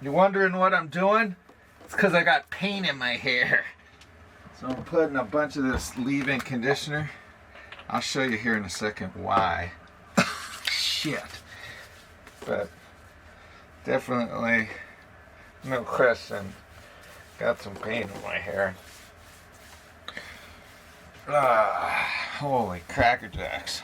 You wondering what I'm doing? It's because I got paint in my hair. So I'm putting a bunch of this leave-in conditioner. I'll show you here in a second why. Shit. But definitely, no question, got some paint in my hair. Holy cracker jacks.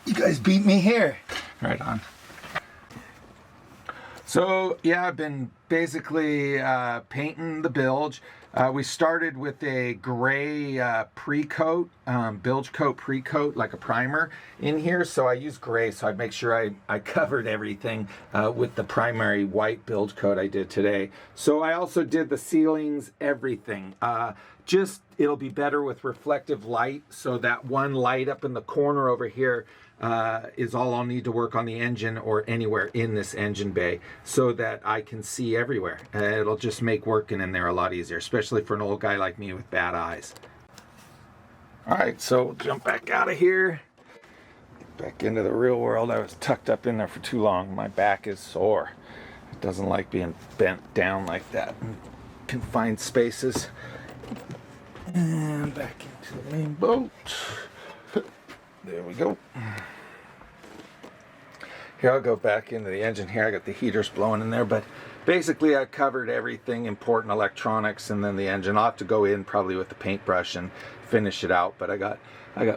You guys beat me here. Right on. So yeah, I've been basically painting the bilge. We started with a gray pre-coat, bilge coat pre-coat, like a primer in here. So I used gray, so I'd make sure I covered everything with the primary white bilge coat I did today. So I also did the ceilings, everything. Just, it'll be better with reflective light. So that one light up in the corner over here is all I'll need to work on the engine or anywhere in this engine bay so that I can see everywhere. It'll just make working in there a lot easier, especially for an old guy like me with bad eyes. All right, so jump back out of here. Back into the real world. I was tucked up in there for too long. My back is sore. It doesn't like being bent down like that in confined spaces. And back into the main boat. There we go. Here, I'll go back into the engine here. I got the heaters blowing in there, but basically I covered everything important electronics and then the engine. I'll have to go in probably with the paintbrush and finish it out, but I got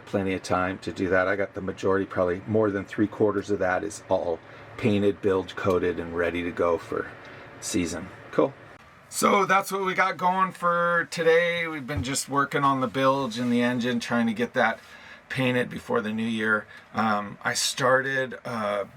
plenty of time to do that. I got the majority, probably more than 3/4 of that is all painted, bilge coated, and ready to go for season. Cool. So that's what we got going for today. We've been just working on the bilge and the engine, trying to get that painted before the new year. I started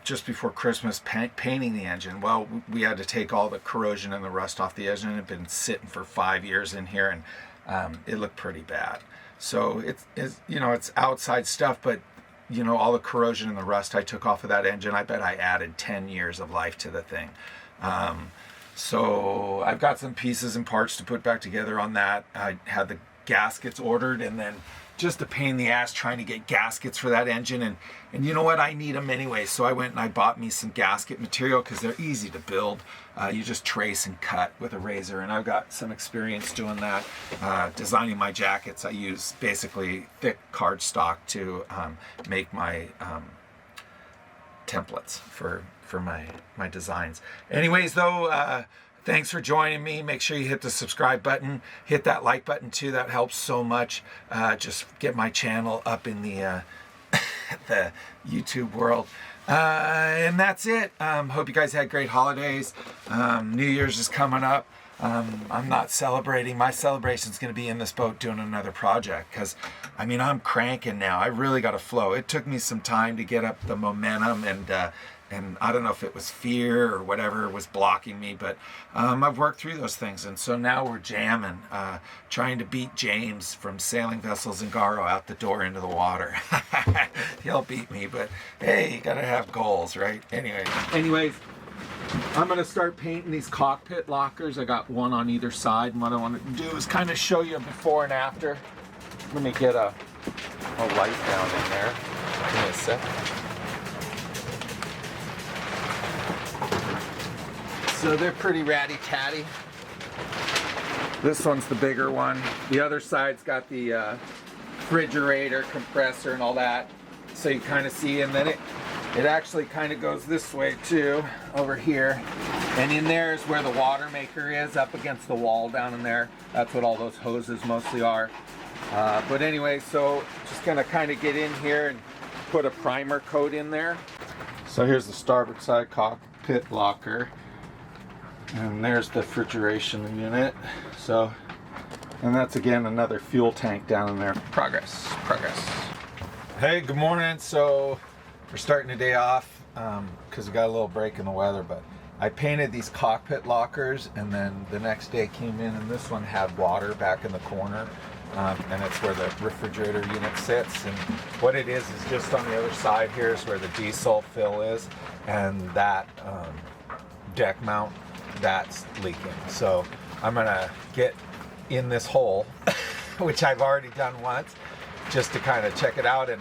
just before Christmas painting the engine. Well, we had to take all the corrosion and the rust off the engine. It had been sitting for 5 years in here, and it looked pretty bad. So it's you know, it's outside stuff, but you know, all the corrosion and the rust I took off of that engine, I bet I added 10 years of life to the thing. So I've got some pieces and parts to put back together on that. I had the gaskets ordered, and then just a pain in the ass trying to get gaskets for that engine, and you know what, I need them anyway, so I went and I bought me some gasket material because they're easy to build. You just trace and cut with a razor, and I've got some experience doing that. Designing my jackets, I use basically thick cardstock to make my templates for my designs. Anyways though, thanks for joining me. Make sure you hit the subscribe button. Hit that like button too. That helps so much. Just get my channel up in the the YouTube world. And that's it. Hope you guys had great holidays. New Year's is coming up. I'm not celebrating. My celebration's going to be in this boat doing another project because, I mean, I'm cranking now. I really got to flow. It took me some time to get up the momentum, and I don't know if it was fear or whatever was blocking me, but I've worked through those things, and so now we're jamming, trying to beat James from Sailing Vessels in Garo out the door into the water. He'll beat me, but hey, you gotta have goals, right? Anyways, I'm gonna start painting these cockpit lockers. I got one on either side, and what I want to do is kind of show you before and after. Let me get a light down in there. Give me a sec. So they're pretty ratty-tatty. This one's the bigger one. The other side's got the refrigerator, compressor, and all that. So you kind of see, and then it actually kind of goes this way too, over here. And in there is where the water maker is, up against the wall down in there. That's what all those hoses mostly are. But anyway, so just gonna kind of get in here and put a primer coat in there. So here's the starboard side cockpit locker. And there's the refrigeration unit. So, and that's again another fuel tank down in there. Progress. Hey, good morning. So we're starting the day off because we got a little break in the weather, but I painted these cockpit lockers, and then the next day came in and this one had water back in the corner, and it's where the refrigerator unit sits. And what it is just on the other side here is where the diesel fill is, and that deck mount, that's leaking. So I'm gonna get in this hole, which I've already done once, just to kind of check it out. And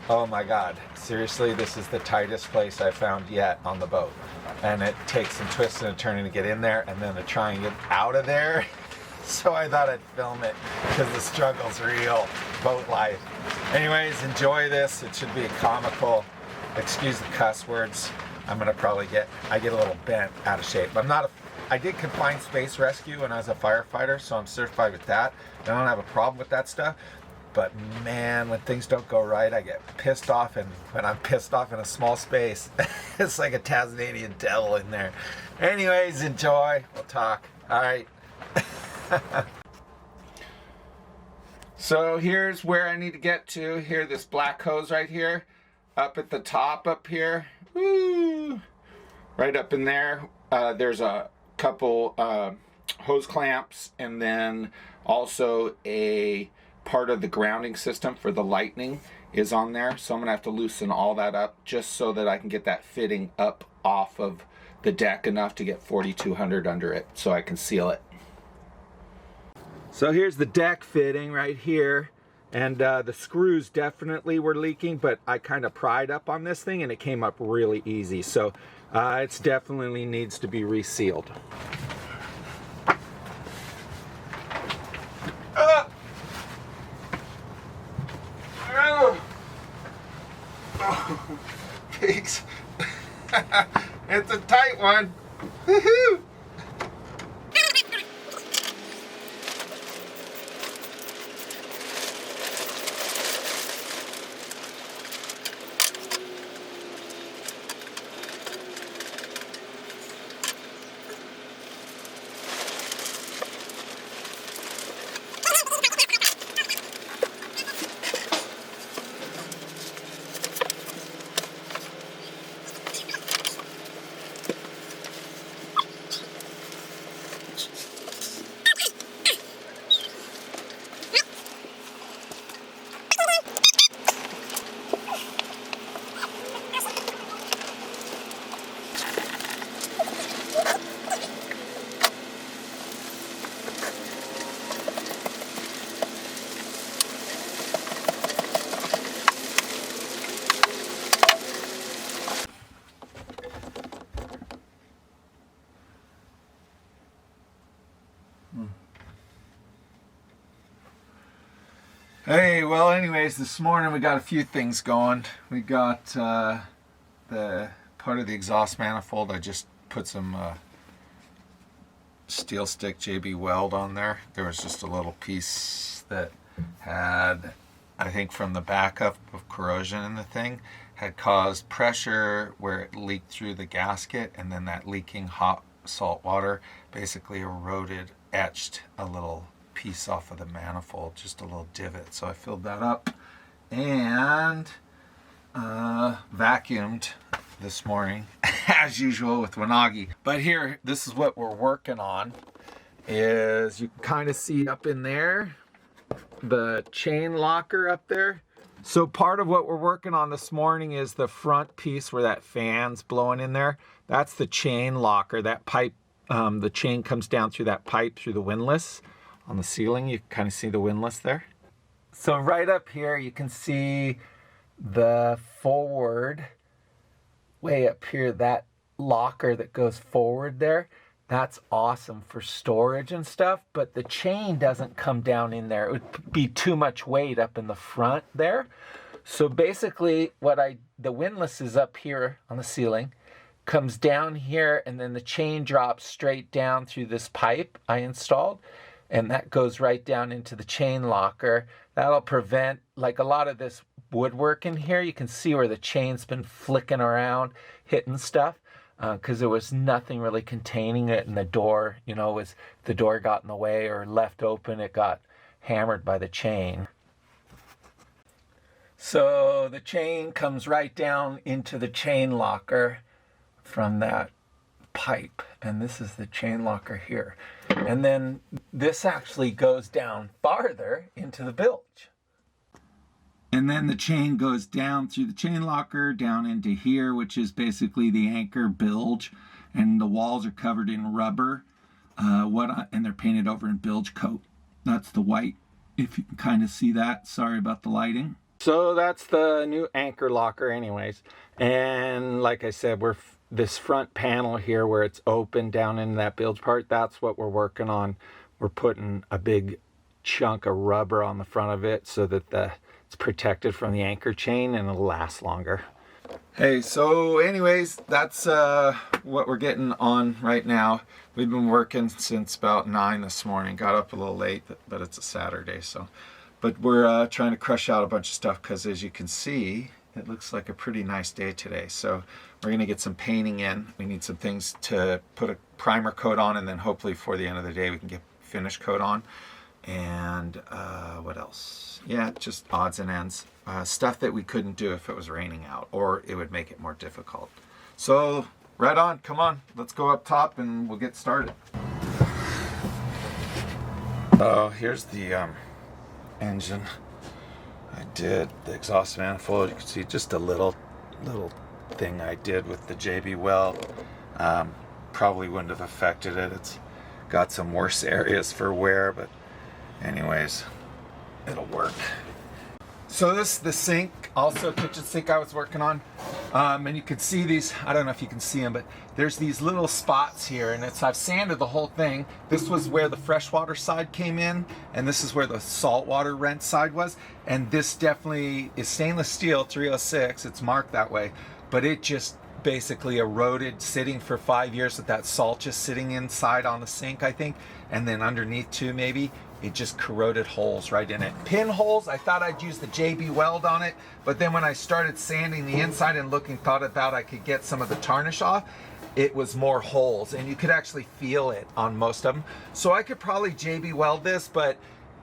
Oh my God, seriously, this is the tightest place I've found yet on the boat. And it takes some twisting and turning to get in there, and then to try and get out of there. So I thought I'd film it because the struggle's real, boat life. Anyways, enjoy this. It should be comical. Excuse the cuss words. I'm gonna probably I get a little bent out of shape. I did confined space rescue when I was a firefighter, so I'm certified with that. I don't have a problem with that stuff. But man, when things don't go right, I get pissed off, and when I'm pissed off in a small space, it's like a Tasmanian devil in there. Anyways, enjoy. We'll talk. All right. So here's where I need to get to. Here, this black hose right here, up at the top up here. Woo! Right up in there. There's a couple hose clamps, and then also a part of the grounding system for the lightning is on there. So I'm gonna have to loosen all that up just so that I can get that fitting up off of the deck enough to get 4200 under it so I can seal it. So here's the deck fitting right here, and the screws definitely were leaking, but I kind of pried up on this thing and it came up really easy. So it definitely needs to be resealed. Peaks. It's a tight one. Woohoo! Hey, well anyways, this morning we got a few things going. We got the part of the exhaust manifold. I just put some steel stick JB weld on there. There was just a little piece that had, I think from the backup of corrosion in the thing, had caused pressure where it leaked through the gasket, and then that leaking hot salt water basically eroded, etched a little piece off of the manifold, just a little divot. So I filled that up and vacuumed this morning as usual with Wanagi. But here, this is what we're working on. Is you can kind of see up in there the chain locker up there. So part of what we're working on this morning is the front piece where that fan's blowing in there. That's the chain locker. That pipe, the chain comes down through that pipe through the windlass. On the ceiling, you can kind of see the windlass there. So right up here, you can see the forward, way up here, that locker that goes forward there. That's awesome for storage and stuff, but the chain doesn't come down in there. It would be too much weight up in the front there. So basically the windlass is up here on the ceiling, comes down here, and then the chain drops straight down through this pipe I installed. And that goes right down into the chain locker. That'll prevent, like a lot of this woodwork in here, you can see where the chain's been flicking around, hitting stuff, because there was nothing really containing it, and the door, the door got in the way or left open, it got hammered by the chain. So the chain comes right down into the chain locker from that pipe, and this is the chain locker here. And then this actually goes down farther into the bilge. And then the chain goes down through the chain locker down into here, which is basically the anchor bilge. And the walls are covered in rubber, and they're painted over in bilge coat. That's the white, if you can kind of see that. Sorry about the lighting. So that's the new anchor locker anyways. And like I said, this front panel here where it's open down in that bilge part, that's what we're working on. We're putting a big chunk of rubber on the front of it so that it's protected from the anchor chain and it'll last longer. Hey, so anyways, that's what we're getting on right now. We've been working since about 9 this morning. Got up a little late, but it's a Saturday, so. But we're trying to crush out a bunch of stuff because, as you can see, it looks like a pretty nice day today. So we're going to get some painting in. We need some things to put a primer coat on, and then hopefully for the end of the day we can get finish coat on. And what else? Yeah, just odds and ends. Stuff that we couldn't do if it was raining out, or it would make it more difficult. So right on, come on, let's go up top and we'll get started. Oh, here's the engine. I did the exhaust manifold. You can see just a little thing I did with the JB Weld. Probably wouldn't have affected it. It's got some worse areas for wear, but anyways, it'll work. So this is the sink, also kitchen sink I was working on. And you can see these, I don't know if you can see them, but there's these little spots here, and I've sanded the whole thing. This was where the freshwater side came in, and this is where the saltwater rent side was. And this definitely is stainless steel, 306, it's marked that way, but it just basically eroded sitting for 5 years with that salt just sitting inside on the sink, I think, and then underneath too maybe. It just corroded holes right in it. Pinholes, I thought I'd use the JB Weld on it, but then when I started sanding the inside and thought about I could get some of the tarnish off, it was more holes, and you could actually feel it on most of them. So I could probably JB Weld this, but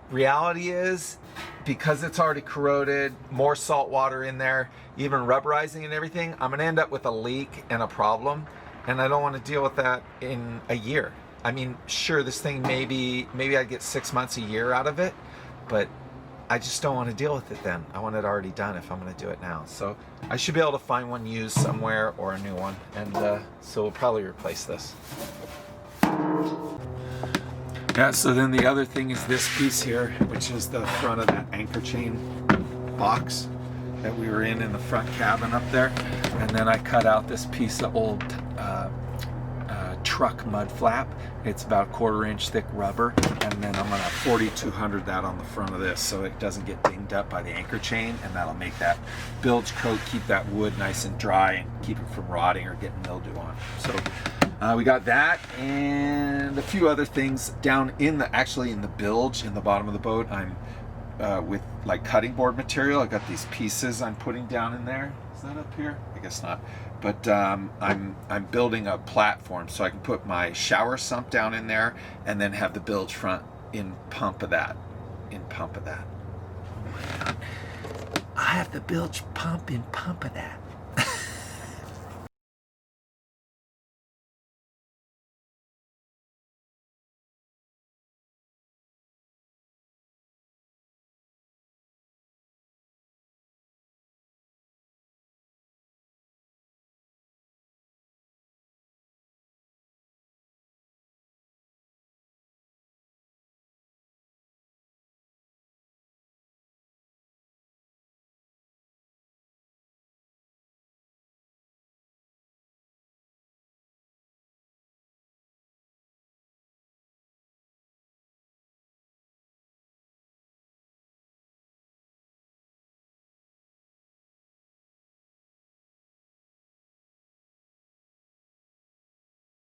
reality is, because it's already corroded, more salt water in there, even rubberizing and everything, I'm gonna end up with a leak and a problem, and I don't wanna deal with that in a year. I mean, sure, this thing maybe I'd get 6 months, a year out of it, but I just don't want to deal with it then. I want it already done if I'm going to do it now. So I should be able to find one used somewhere or a new one, and so we'll probably replace this. Yeah, so then the other thing is this piece here, which is the front of that anchor chain box that we were in the front cabin up there. And then I cut out this piece of old truck mud flap. It's about 1/4 inch thick rubber, and then I'm gonna 4200 that on the front of this so it doesn't get dinged up by the anchor chain, and that'll make that bilge coat, keep that wood nice and dry and keep it from rotting or getting mildew on. So we got that and a few other things down in actually in the bilge in the bottom of the boat. I'm with like cutting board material. I got these pieces I'm putting down in there. Is that up here? I guess not. But I'm building a platform so I can put my shower sump down in there and then have the bilge front in pump of that. Oh my God. I have the bilge pump in pump of that.